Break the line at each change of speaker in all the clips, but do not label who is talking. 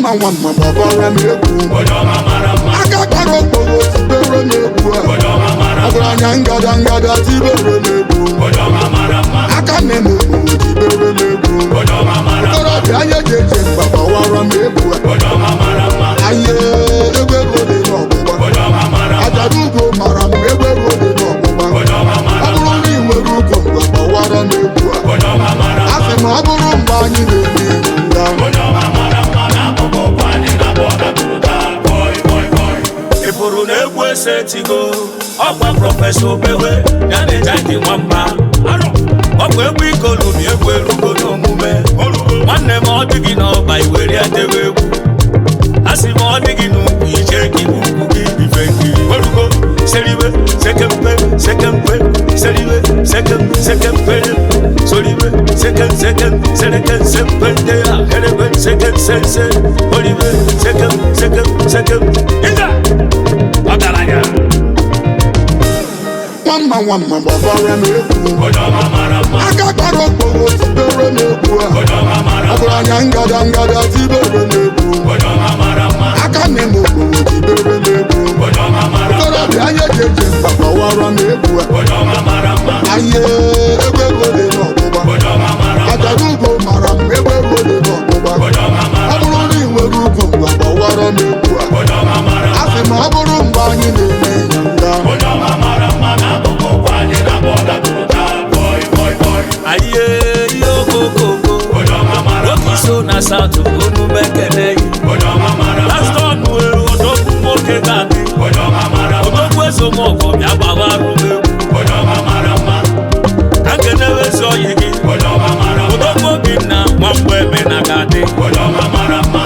Mama babara mebu aka karo bogo tibere mebu abra ngada ngada tibere mebu aka nemu tibere mebu toro bi aye jeje baba wara mebu aye egbe gode no baba ajadugo mara egbe gode no baba aburu ni weru ko baba wara mebu afi ma aburu mba anyi mebu
Setigo, Opa Professor Bewe, Yane Jaki Wamba, Opa Wiko Lumi, Equerugo no Mume, one name all digging up by where they were. I see more digging up, we shaking, who give me Frankie. Warugo, Seriwe, second pay, Seriwe, second pay, Soliwe, second, they are, Eleven, second, Olive, second, is that? Mama
babara mebu aka karo bogo tibere mebu abra ngada tibere mebu aka nemu tibere mebu toro bi aye jeje baba wara mebu aye egbe gode no baba ajadugo mara egbe gode no baba aburu ni weru ko baba wara mebu afi ma aburu mba anyi ne
na South Unu Bekele last on we odoku moke gadi odoku eso moko bia baba rume angene we so yigi odoku bina mwamwe me na gadi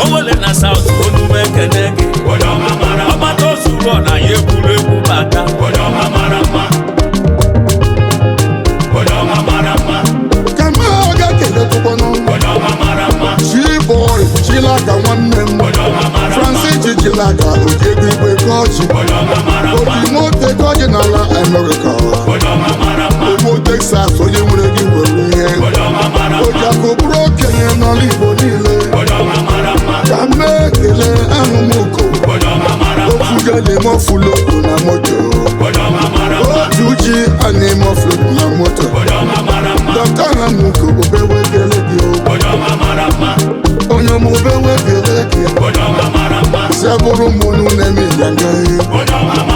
owole na South Unu Bekele amato zuro na yebule bata
kama ga kele to bono she like a one man Francis she like a Ojegbe Koji Ojimote Koji na la America Omo Texas oye nwere gi were ihe Ojako bro Kenya na libo nile Kame kele anumoko Ofugele mo fulo na mojo Ojuji ane mo fulo na moto Dr. Namuko obewe kele gi onye mube wegele ki seburu munu nemi yangai